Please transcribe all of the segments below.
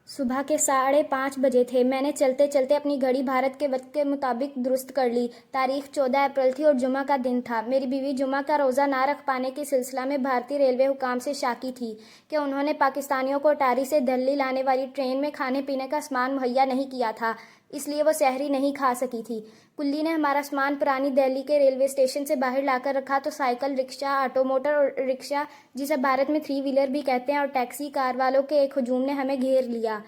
صبح کے 5:30 بجے تھے۔ میں نے چلتے چلتے اپنی گھڑی بھارت کے وقت کے مطابق درست کر لی۔ تاریخ 14 اپریل تھی اور جمعہ کا دن تھا۔ میری بیوی جمعہ کا روزہ نہ رکھ پانے کے سلسلہ میں بھارتی ریلوے حکام سے شاکی تھی کہ انہوں نے پاکستانیوں کو اٹاری سے دہلی لانے والی ٹرین میں کھانے پینے کا سامان مہیا نہیں کیا تھا، اس لیے وہ سحری نہیں کھا سکی تھی۔ کلی نے ہمارا سامان پرانی دہلی کے ریلوے اسٹیشن سے باہر لا کر رکھا تو سائیکل، رکشہ، آٹو موٹر اور رکشہ جسے بھارت میں 3 ویلر بھی کہتے ہیں اور ٹیکسی کار والوں کے ایک ہجوم نے ہمیں گھیر لیا۔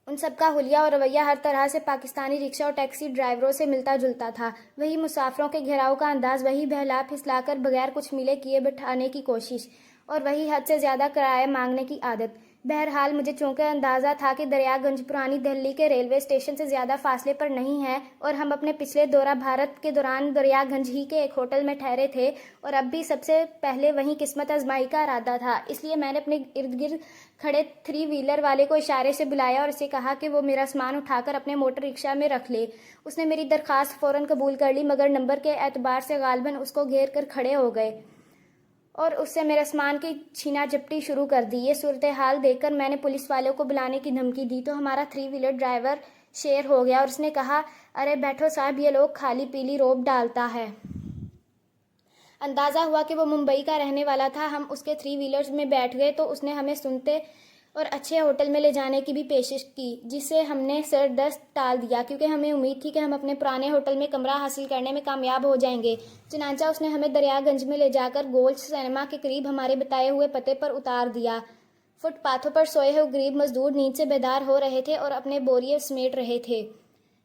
ان سب کا حلیہ اور رویہ ہر طرح سے پاکستانی رکشہ اور ٹیکسی ڈرائیوروں سے ملتا جلتا تھا۔ وہی مسافروں کے گھیراؤ کا انداز، وہی بہلا پھسلا کر بغیر کچھ ملے کیے بٹھانے کی کوشش، اور وہی حد سے زیادہ کرایہ مانگنے کی عادت۔ بہرحال مجھے چونکہ اندازہ تھا کہ دریا گنج پرانی دہلی کے ریلوے اسٹیشن سے زیادہ فاصلے پر نہیں ہے اور ہم اپنے پچھلے دورہ بھارت کے دوران دریا گنج ہی کے ایک ہوٹل میں ٹھہرے تھے اور اب بھی سب سے پہلے وہیں قسمت آزمائی کا ارادہ تھا، اس لیے میں نے اپنے ارد گرد کھڑے 3 ویلر والے کو اشارے سے بلایا اور اسے کہا کہ وہ میرا سامان اٹھا کر اپنے موٹر رکشہ میں رکھ لے۔ اس نے میری درخواست فوراً قبول کر لی، مگر نمبر کے اعتبار سے غالباً اس کو گھیر کر کھڑے ہو گئے اور اس سے میرے سامان کی چھینا جھپٹی شروع کر دی۔ یہ صورتحال دیکھ کر میں نے پولیس والوں کو بلانے کی دھمکی دی تو ہمارا 3 ویلر ڈرائیور شیر ہو گیا اور اس نے کہا، ارے بیٹھو صاحب، یہ لوگ خالی پیلی روب ڈالتا ہے۔ اندازہ ہوا کہ وہ ممبئی کا رہنے والا تھا۔ ہم اس کے 3 ویلرز میں بیٹھ گئے تو اس نے ہمیں سنتے اور اچھے ہوٹل میں لے جانے کی بھی پیشکش کی، جسے ہم نے سردست ٹال دیا کیونکہ ہمیں امید تھی کہ ہم اپنے پرانے ہوٹل میں کمرہ حاصل کرنے میں کامیاب ہو جائیں گے۔ چنانچہ اس نے ہمیں دریا گنج میں لے جا کر گولڈ سنیما کے قریب ہمارے بتائے ہوئے پتے پر اتار دیا۔ فٹ پاتھوں پر سوئے ہوئے غریب مزدور نیند سے بیدار ہو رہے تھے اور اپنے بوریے سمیٹ رہے تھے۔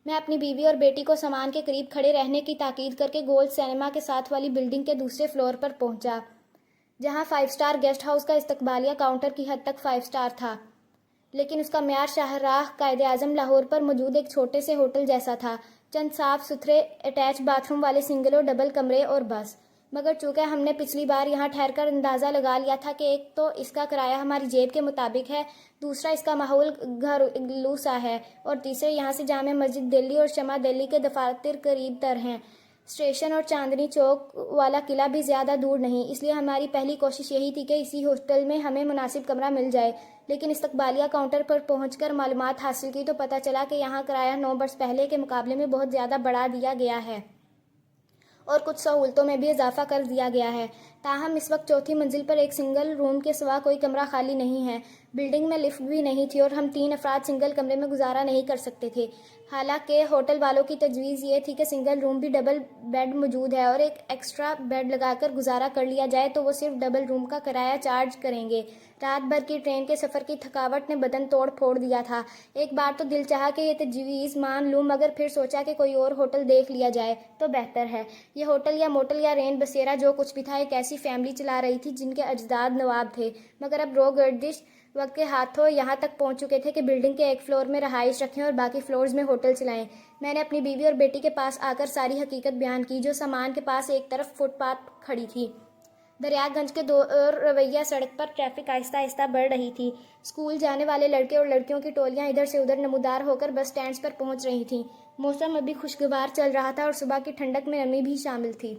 میں اپنی بیوی اور بیٹی کو سامان کے قریب کھڑے رہنے کی تاکید کر کے گولڈ سنیما کے ساتھ والی بلڈنگ کے دوسرے فلور پر پہنچا، جہاں 5 اسٹار گیسٹ ہاؤس کا استقبالیہ کاؤنٹر کی حد تک 5 اسٹار تھا، لیکن اس کا معیار شاہراہ قائد اعظم لاہور پر موجود ایک چھوٹے سے ہوٹل جیسا تھا، چند صاف ستھرے اٹیچ باتھ روم والے سنگل اور ڈبل کمرے اور بس۔ مگر چونکہ ہم نے پچھلی بار یہاں ٹھہر کر اندازہ لگا لیا تھا کہ ایک تو اس کا کرایہ ہماری جیب کے مطابق ہے، دوسرا اس کا ماحول گھریلو سا ہے، اور تیسرے یہاں سے جامع مسجد دہلی اور شمع دہلی کے دفاتر قریب تر ہیں۔ اسٹیشن اور چاندنی چوک والا قلعہ بھی زیادہ دور نہیں، اس لیے ہماری پہلی کوشش یہی تھی کہ اسی ہوٹل میں ہمیں مناسب کمرہ مل جائے، لیکن استقبالیہ کاؤنٹر پر پہنچ کر معلومات حاصل کی تو پتہ چلا کہ یہاں کرایہ 9 برس پہلے کے مقابلے میں بہت زیادہ بڑھا دیا گیا ہے اور کچھ سہولتوں میں بھی اضافہ کر دیا گیا ہے۔ تاہم اس وقت چوتھی منزل پر ایک سنگل روم کے سوا کوئی کمرہ خالی نہیں ہے۔ بلڈنگ میں لفٹ بھی نہیں تھی اور ہم 3 افراد سنگل کمرے میں گزارا نہیں کر سکتے تھے۔ حالانکہ ہوٹل والوں کی تجویز یہ تھی کہ سنگل روم بھی ڈبل بیڈ موجود ہے اور ایک ایکسٹرا بیڈ لگا کر گزارا کر لیا جائے تو وہ صرف ڈبل روم کا کرایہ چارج کریں گے۔ رات بھر کی ٹرین کے سفر کی تھکاوٹ نے بدن توڑ پھوڑ دیا تھا۔ ایک بار تو دل چاہا کہ یہ تجویز مان لوں، مگر پھر سوچا کہ کوئی اور ہوٹل دیکھ لیا جائے تو بہتر ہے۔ یہ ہوٹل یا موٹل یا رین بسیرا جو کچھ بھی تھا، ایک ایسی فیملی چلا رہی تھی جن کے اجداد نواب تھے، مگر اب رو گردش وقت کے ہاتھوں یہاں تک پہنچ چکے تھے کہ بلڈنگ کے ایک فلور میں رہائش رکھیں اور باقی فلورز میں ہوٹل چلائیں۔ میں نے اپنی بیوی اور بیٹی کے پاس آ کر ساری حقیقت بیان کی، جو سامان کے پاس ایک طرف فٹ پاتھ کھڑی تھی۔ دریا گنج کے دور رویہ سڑک پر ٹریفک آہستہ آہستہ بڑھ رہی تھی۔ اسکول جانے والے لڑکے اور لڑکیوں کی ٹولیاں ادھر سے ادھر نمودار ہو کر بس سٹینڈز پر پہنچ رہی تھیں۔ موسم ابھی خوشگوار چل رہا تھا اور صبح کی ٹھنڈک میں نمی بھی شامل تھی۔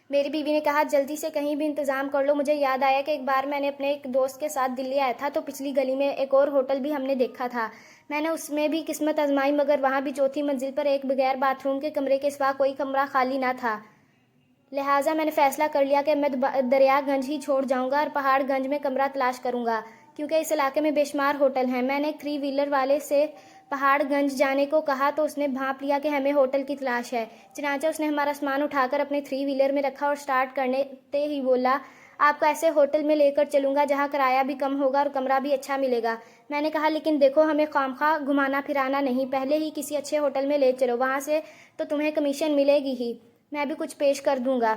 میری بیوی نے کہا، جلدی سے کہیں بھی انتظام کر لو۔ مجھے یاد آیا کہ ایک بار میں نے اپنے ایک دوست کے ساتھ دلی آیا تھا تو پچھلی گلی میں ایک اور ہوٹل بھی ہم نے دیکھا تھا۔ میں نے اس میں بھی قسمت آزمائی، مگر وہاں بھی چوتھی منزل پر ایک بغیر باتھ روم کے کمرے کے سوا کوئی کمرہ خالی نہ تھا۔ لہٰذا میں نے فیصلہ کر لیا کہ میں دریا گنج ہی چھوڑ جاؤں گا اور پہاڑ گنج میں کمرہ تلاش کروں گا، کیونکہ اس علاقے میں بے شمار ہوٹل ہیں۔ میں نے ایک 3 ویلر والے سے پہاڑ گنج جانے کو کہا تو اس نے بھانپ لیا کہ ہمیں ہوٹل کی تلاش ہے۔ چنانچہ اس نے ہمارا سامان اٹھا کر اپنے 3 ویلر میں رکھا اور سٹارٹ کرتے ہی بولا، آپ کو ایسے ہوٹل میں لے کر چلوں گا جہاں کرایہ بھی کم ہوگا اور کمرہ بھی اچھا ملے گا۔ میں نے کہا، لیکن دیکھو، ہمیں خواہ گھمانا پھرانا نہیں، پہلے ہی کسی اچھے ہوٹل میں لے چلو، وہاں سے تو تمہیں کمیشن ملے گی ہی، میں بھی کچھ پیش کر دوں گا۔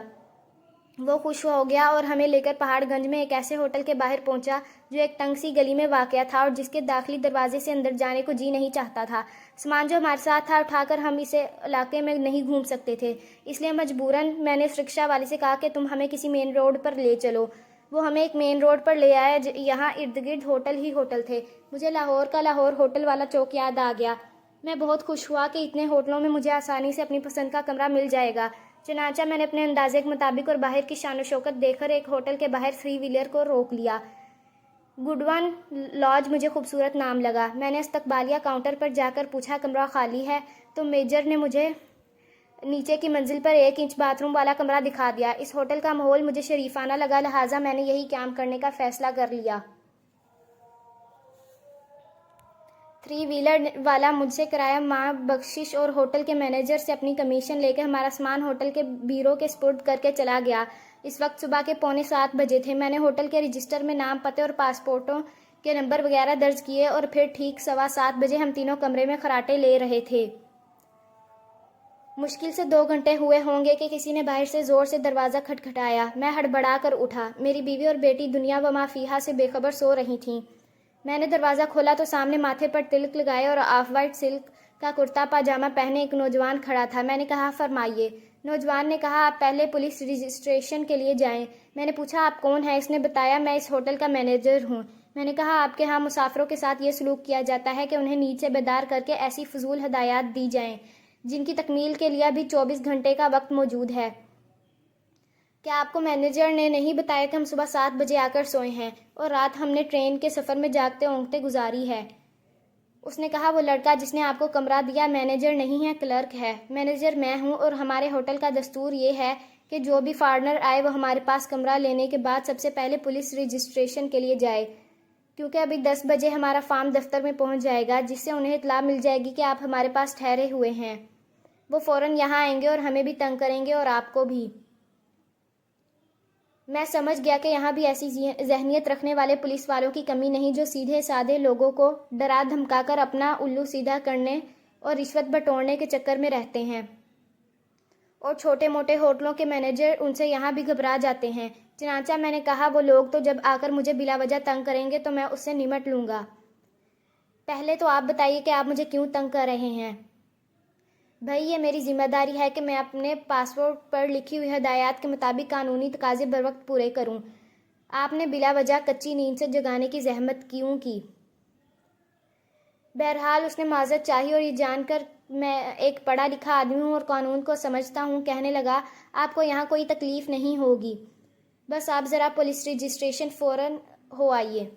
وہ خوش ہو گیا اور ہمیں لے کر پہاڑ گنج میں ایک ایسے ہوٹل کے باہر پہنچا جو ایک تنگ سی گلی میں واقع تھا اور جس کے داخلی دروازے سے اندر جانے کو جی نہیں چاہتا تھا۔ سامان جو ہمارے ساتھ تھا اٹھا کر ہم اسے علاقے میں نہیں گھوم سکتے تھے، اس لیے مجبوراً میں نے اس رکشہ والے سے کہا کہ تم ہمیں کسی مین روڈ پر لے چلو۔ وہ ہمیں ایک مین روڈ پر لے آیا، یہاں ارد گرد ہوٹل ہی ہوٹل تھے۔ مجھے لاہور کا لاہور ہوٹل والا چوک یاد آ گیا۔ میں بہت خوش ہوا کہ اتنے ہوٹلوں میں مجھے آسانی سے اپنی پسند کا کمرہ مل جائے گا۔ چنانچہ میں نے اپنے اندازے کے مطابق اور باہر کی شان و شوکت دیکھ کر ایک ہوٹل کے باہر 3 ویلر کو روک لیا۔ گڈون لاج مجھے خوبصورت نام لگا۔ میں نے استقبالیہ کاؤنٹر پر جا کر پوچھا کمرہ خالی ہے تو میجر نے مجھے نیچے کی منزل پر 1 انچ باتھ روم والا کمرہ دکھا دیا۔ اس ہوٹل کا ماحول مجھے شریفانہ لگا، لہٰذا میں نے یہی قیام کرنے کا فیصلہ کر لیا۔ 3 ویلر والا مجھ سے کرایہ ماہ بخشش اور ہوٹل کے مینیجر سے اپنی کمیشن لے کے ہمارا سامان ہوٹل کے بیرو کے سپرد کر کے چلا گیا۔ اس وقت صبح کے 6:45 بجے تھے۔ میں نے ہوٹل کے رجسٹر میں نام، پتے اور پاسپورٹوں کے نمبر وغیرہ درج کیے اور پھر ٹھیک 7:15 بجے ہم تینوں کمرے میں خراٹے لے رہے تھے۔ مشکل سے 2 گھنٹے ہوئے ہوں گے کہ کسی نے باہر سے زور سے دروازہ کھٹکھٹایا۔ میں ہڑبڑا کر اٹھا۔ میری بیوی اور بیٹی دنیا و ما فیہا سے بے خبر سو رہی تھیں۔ میں نے دروازہ کھولا تو سامنے ماتھے پر تلک لگائے اور آف وائٹ سلک کا کرتا پاجامہ پہنے ایک نوجوان کھڑا تھا۔ میں نے کہا فرمائیے۔ نوجوان نے کہا آپ پہلے پولیس رجسٹریشن کے لیے جائیں۔ میں نے پوچھا آپ کون ہیں؟ اس نے بتایا میں اس ہوٹل کا مینیجر ہوں۔ میں نے کہا آپ کے ہاں مسافروں کے ساتھ یہ سلوک کیا جاتا ہے کہ انہیں نیند سے بیدار کر کے ایسی فضول ہدایات دی جائیں جن کی تکمیل کے لیے ابھی 24 گھنٹے کا وقت موجود ہے۔ کیا آپ کو مینیجر نے نہیں بتایا کہ ہم صبح 7 بجے آ کر سوئے ہیں اور رات ہم نے ٹرین کے سفر میں جاگتے اونگتے گزاری ہے؟ اس نے کہا وہ لڑکا جس نے آپ کو کمرہ دیا مینیجر نہیں ہے، کلرک ہے۔ مینیجر میں ہوں اور ہمارے ہوٹل کا دستور یہ ہے کہ جو بھی فارنر آئے وہ ہمارے پاس کمرہ لینے کے بعد سب سے پہلے پولیس رجسٹریشن کے لیے جائے، کیونکہ ابھی 10 بجے ہمارا فارم دفتر میں پہنچ جائے گا جس سے انہیں اطلاع مل جائے گی کہ آپ ہمارے پاس ٹھہرے ہوئے ہیں۔ وہ فوراً یہاں آئیں گے اور ہمیں بھی تنگ کریں گے اور آپ کو بھی۔ میں سمجھ گیا کہ یہاں بھی ایسی ذہنیت رکھنے والے پولیس والوں کی کمی نہیں جو سیدھے سادے لوگوں کو ڈرا دھمکا کر اپنا الو سیدھا کرنے اور رشوت بٹورنے کے چکر میں رہتے ہیں، اور چھوٹے موٹے ہوٹلوں کے مینیجر ان سے یہاں بھی گھبرا جاتے ہیں۔ چنانچہ میں نے کہا وہ لوگ تو جب آ کر مجھے بلا وجہ تنگ کریں گے تو میں اس سے نمٹ لوں گا۔ پہلے تو آپ بتائیے کہ آپ مجھے کیوں تنگ کر رہے ہیں؟ بھائی یہ میری ذمہ داری ہے کہ میں اپنے پاسپورٹ پر لکھی ہوئی ہدایات کے مطابق قانونی تقاضے بروقت پورے کروں۔ آپ نے بلا وجہ کچی نیند سے جگانے کی زحمت کیوں کی؟ بہرحال اس نے معذرت چاہی اور یہ جان کر میں ایک پڑھا لکھا آدمی ہوں اور قانون کو سمجھتا ہوں کہنے لگا آپ کو یہاں کوئی تکلیف نہیں ہوگی، بس آپ ذرا پولیس رجسٹریشن فوراً ہو آئیے۔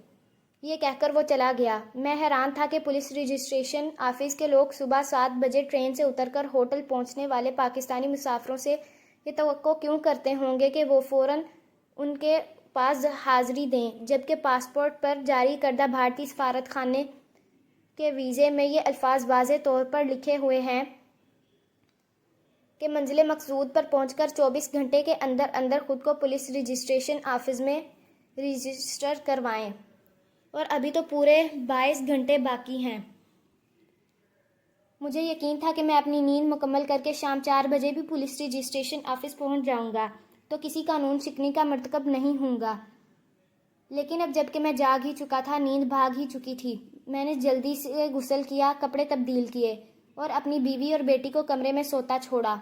یہ کہہ کر وہ چلا گیا۔ میں حیران تھا کہ پولیس رجسٹریشن آفس کے لوگ صبح 7 بجے ٹرین سے اتر کر ہوٹل پہنچنے والے پاکستانی مسافروں سے یہ توقع کیوں کرتے ہوں گے کہ وہ فوراً ان کے پاس حاضری دیں، جبکہ پاسپورٹ پر جاری کردہ بھارتی سفارت خانے کے ویزے میں یہ الفاظ واضح طور پر لکھے ہوئے ہیں کہ منزل مقصود پر پہنچ کر 24 گھنٹے کے اندر اندر خود کو پولیس رجسٹریشن آفس میں رجسٹر کروائیں، اور ابھی تو پورے 22 گھنٹے باقی ہیں۔ مجھے یقین تھا کہ میں اپنی نیند مکمل کر کے شام 4 بجے بھی پولیس رجسٹریشن آفس پہنچ جاؤں گا تو کسی قانون شکنی کا مرتکب نہیں ہوں گا، لیکن اب جب کہ میں جاگ ہی چکا تھا، نیند بھاگ ہی چکی تھی، میں نے جلدی سے غسل کیا، کپڑے تبدیل کیے اور اپنی بیوی اور بیٹی کو کمرے میں سوتا چھوڑا۔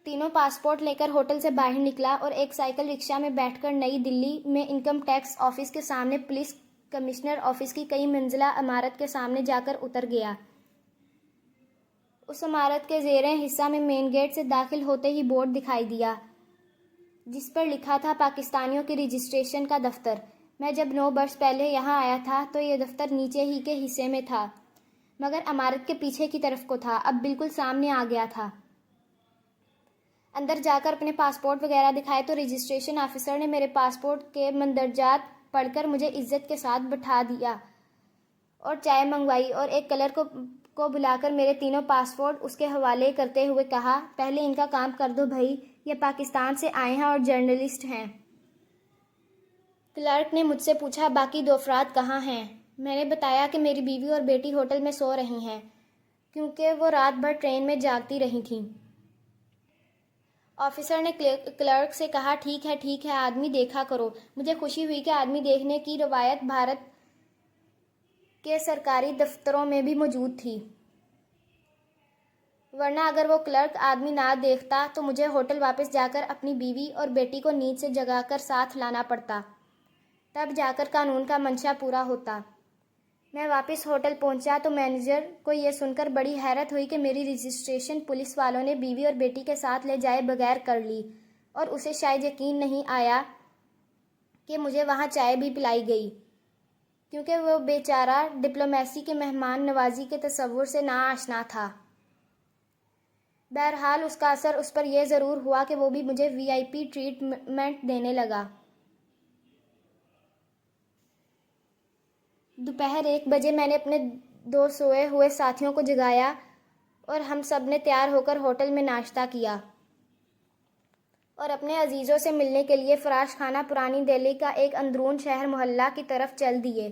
تینوں پاسپورٹ لے کر ہوٹل سے باہر نکلا اور ایک سائیکل رکشہ میں بیٹھ کر نئی دلی میں انکم ٹیکس آفس کے سامنے پولیس کمشنر آفس کی کئی منزلہ عمارت کے سامنے جا کر اتر گیا۔ اس عمارت کے زیریں حصہ میں مین گیٹ سے داخل ہوتے ہی بورڈ دکھائی دیا جس پر لکھا تھا پاکستانیوں کی رجسٹریشن کا دفتر۔ میں جب 9 برس پہلے یہاں آیا تھا تو یہ دفتر نیچے ہی کے حصے میں تھا، مگر عمارت کے پیچھے کی طرف کو تھا، اب بالکل سامنے آ گیا تھا۔ اندر جا کر اپنے پاسپورٹ وغیرہ دکھائے تو رجسٹریشن آفیسر نے میرے پاسپورٹ کے مندرجات پڑھ کر مجھے عزت کے ساتھ بٹھا دیا اور چائے منگوائی اور ایک کلرک کو بلا کر میرے تینوں پاسپورٹ اس کے حوالے کرتے ہوئے کہا پہلے ان کا کام کر دو بھائی، یہ پاکستان سے آئے ہیں اور جرنلسٹ ہیں۔ کلرک نے مجھ سے پوچھا باقی 2 افراد کہاں ہیں؟ میں نے بتایا کہ میری بیوی اور بیٹی ہوٹل میں سو رہی ہیں کیونکہ وہ رات بھر ٹرین میں جاگتی رہی تھیں۔ آفیسر نے کلرک سے کہا ٹھیک ہے آدمی دیکھا کرو۔ مجھے خوشی ہوئی کہ آدمی دیکھنے کی روایت بھارت کے سرکاری دفتروں میں بھی موجود تھی، ورنہ اگر وہ کلرک آدمی نہ دیکھتا تو مجھے ہوٹل واپس جا کر اپنی بیوی اور بیٹی کو نیند سے جگا کر ساتھ لانا پڑتا، تب جا کر قانون کا منشا پورا ہوتا۔ میں واپس ہوٹل پہنچا تو مینیجر کو یہ سن کر بڑی حیرت ہوئی کہ میری رجسٹریشن پولیس والوں نے بیوی اور بیٹی کے ساتھ لے جائے بغیر کر لی، اور اسے شاید یقین نہیں آیا کہ مجھے وہاں چائے بھی پلائی گئی، کیونکہ وہ بیچارہ ڈپلومیسی کے مہمان نوازی کے تصور سے ناآشنا تھا۔ بہرحال اس کا اثر اس پر یہ ضرور ہوا کہ وہ بھی مجھے VIP ٹریٹمنٹ دینے لگا۔ دوپہر 1 بجے میں نے اپنے 2 سوئے ہوئے ساتھیوں کو جگایا اور ہم سب نے تیار ہو کر ہوٹل میں ناشتہ کیا اور اپنے عزیزوں سے ملنے کے لیے فراش خانہ پرانی دہلی کا ایک اندرون شہر محلہ کی طرف چل دیے۔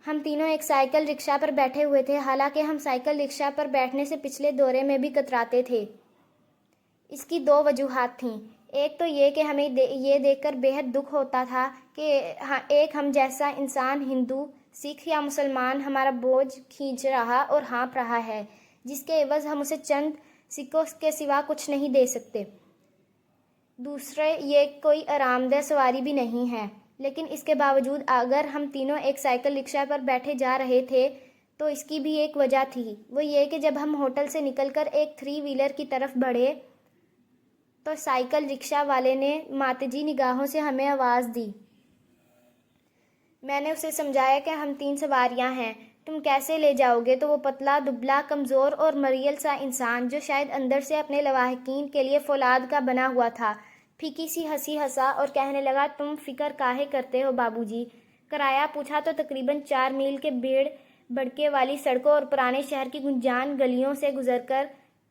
ہم تینوں ایک سائیکل رکشہ پر بیٹھے ہوئے تھے، حالانکہ ہم سائیکل رکشہ پر بیٹھنے سے پچھلے دورے میں بھی کتراتے تھے۔ اس کی 2 وجوہات تھیں۔ ایک تو یہ کہ ہمیں یہ دیکھ کر بے حد دکھ ہوتا تھا کہ ایک ہم جیسا انسان، ہندو، سکھ یا مسلمان، ہمارا بوجھ کھینچ رہا اور ہانپ رہا ہے، جس کے عوض ہم اسے چند سکوں کے سوا کچھ نہیں دے سکتے۔ دوسرے، یہ کوئی آرام دہ سواری بھی نہیں ہے، لیکن اس کے باوجود اگر ہم تینوں ایک سائیکل رکشہ پر بیٹھے جا رہے تھے تو اس کی بھی ایک وجہ تھی، وہ یہ کہ جب ہم ہوٹل سے نکل کر ایک 3 ویلر کی طرف بڑھے تو سائیکل رکشہ والے نے ماتجی نگاہوں سے ہمیں آواز دی۔ میں نے اسے سمجھایا کہ ہم 3 سواریاں ہیں، تم کیسے لے جاؤ گے؟ تو وہ پتلا دبلا، کمزور اور مریل سا انسان، جو شاید اندر سے اپنے لواحقین کے لیے فولاد کا بنا ہوا تھا، پھیکی سی ہنسی ہنسا اور کہنے لگا، تم فکر کاہے کرتے ہو بابو جی؟ کرایہ پوچھا تو تقریباً 4 میل کے بھیڑ بھڑکے والی سڑکوں اور پرانے شہر کی گنجان گلیوں سے گزر کر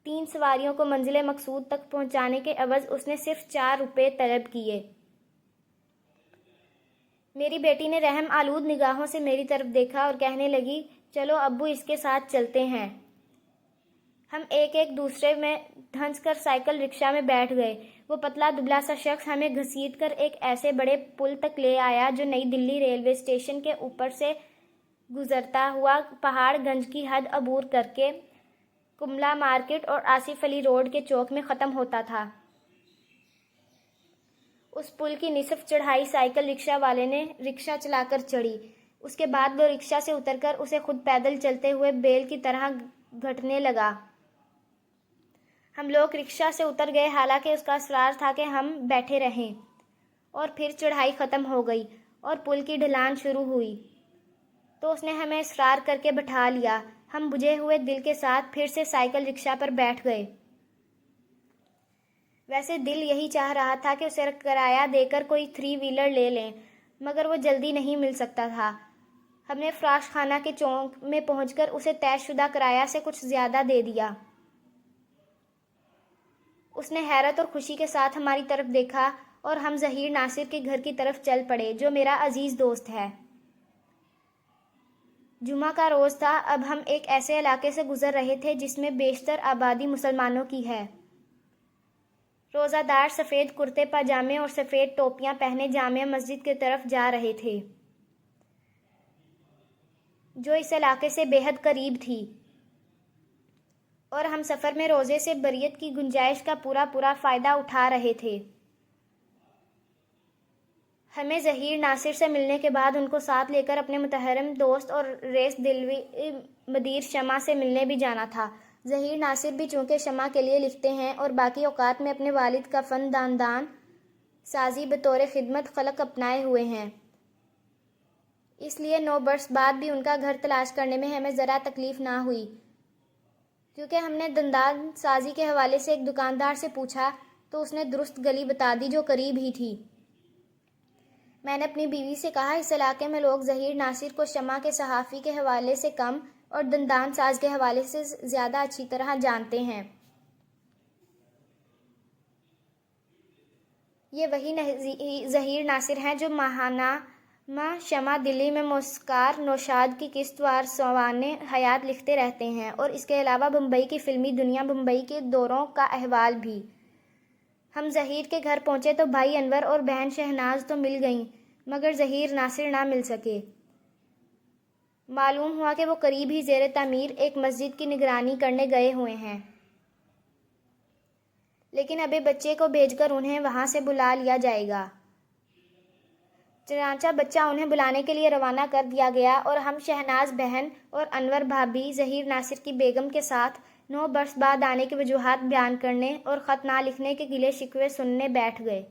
3 سواریوں کو منزل مقصود تک پہنچانے کے عوض اس نے صرف 4 روپے طلب کیے۔ میری بیٹی نے رحم آلود نگاہوں سے میری طرف دیکھا اور کہنے لگی، چلو ابو اس کے ساتھ چلتے ہیں۔ ہم ایک دوسرے میں دھنس کر سائیکل رکشہ میں بیٹھ گئے۔ وہ پتلا دبلا سا شخص ہمیں گھسیٹ کر ایک ایسے بڑے پل تک لے آیا جو نئی دلی ریلوے اسٹیشن کے اوپر سے گزرتا ہوا پہاڑ گنج کی حد عبور کر کے کملا مارکیٹ اور آصف علی روڈ کے چوک میں ختم ہوتا تھا۔ اس پل کی نصف چڑھائی سائیکل رکشہ والے نے رکشہ چلا کر چڑھی۔ اس کے بعد وہ رکشہ سے اتر کر اسے خود پیدل چلتے ہوئے بیل کی طرح گھٹنے لگا۔ ہم لوگ رکشہ سے اتر گئے، حالانکہ اس کا اصرار تھا کہ ہم بیٹھے رہیں، اور پھر چڑھائی ختم ہو گئی اور پل کی ڈھلان شروع ہوئی تو اس نے ہمیں اصرار کر کے بٹھا لیا۔ ہم بجھے ہوئے دل کے ساتھ پھر سے سائیکل رکشہ پر بیٹھ گئے۔ ویسے دل یہی چاہ رہا تھا کہ اسے کرایہ دے کر کوئی 3 ویلر لے لیں، مگر وہ جلدی نہیں مل سکتا تھا۔ ہم نے فراش خانہ کے چوک میں پہنچ کر اسے طے شدہ کرایہ سے کچھ زیادہ دے دیا۔ اس نے حیرت اور خوشی کے ساتھ ہماری طرف دیکھا اور ہم ظہیر ناصر کے گھر کی طرف چل پڑے، جو میرا عزیز دوست ہے۔ جمعہ کا روز تھا۔ اب ہم ایک ایسے علاقے سے گزر رہے تھے جس میں بیشتر آبادی مسلمانوں کی ہے۔ روزہ دار سفید کرتے پاجامے اور سفید ٹوپیاں پہنے جامع مسجد کی طرف جا رہے تھے، جو اس علاقے سے بے حد قریب تھی، اور ہم سفر میں روزے سے بریت کی گنجائش کا پورا فائدہ اٹھا رہے تھے۔ ہمیں ظہیر ناصر سے ملنے کے بعد ان کو ساتھ لے کر اپنے محترم دوست اور ریس دلوی مدیر شمع سے ملنے بھی جانا تھا۔ ظہیر ناصر بھی چونکہ شمع کے لیے لکھتے ہیں اور باقی اوقات میں اپنے والد کا فن داندان سازی بطور خدمت خلق اپنائے ہوئے ہیں، اس لیے 9 برس بعد بھی ان کا گھر تلاش کرنے میں ہمیں ذرا تکلیف نہ ہوئی، کیونکہ ہم نے دندان سازی کے حوالے سے ایک دکاندار سے پوچھا تو اس نے درست گلی بتا دی جو قریب ہی تھی۔ میں نے اپنی بیوی سے کہا، اس علاقے میں لوگ ظہیر ناصر کو شمع کے صحافی کے حوالے سے کم اور دندان ساز کے حوالے سے زیادہ اچھی طرح جانتے ہیں۔ یہ وہی ظہیر ناصر ہیں جو ماہنامہ شمع دلی میں موسیقار نوشاد کی قسط وار سوانح حیات لکھتے رہتے ہیں، اور اس کے علاوہ بمبئی کی فلمی دنیا، بمبئی کے دوروں کا احوال بھی۔ ہم ظہیر کے گھر پہنچے تو بھائی انور اور بہن شہناز تو مل گئیں، مگر ظہیر ناصر نہ مل سکے۔ معلوم ہوا کہ وہ قریب ہی زیر تعمیر ایک مسجد کی نگرانی کرنے گئے ہوئے ہیں، لیکن ابھی بچے کو بھیج کر انہیں وہاں سے بلا لیا جائے گا۔ چنانچہ بچہ انہیں بلانے کے لیے روانہ کر دیا گیا اور ہم شہناز بہن اور انور بھابھی ظہیر ناصر کی بیگم کے ساتھ 9 برس بعد آنے کی وجوہات بیان کرنے اور خط نہ لکھنے کے گلے شکوے سننے بیٹھ گئے۔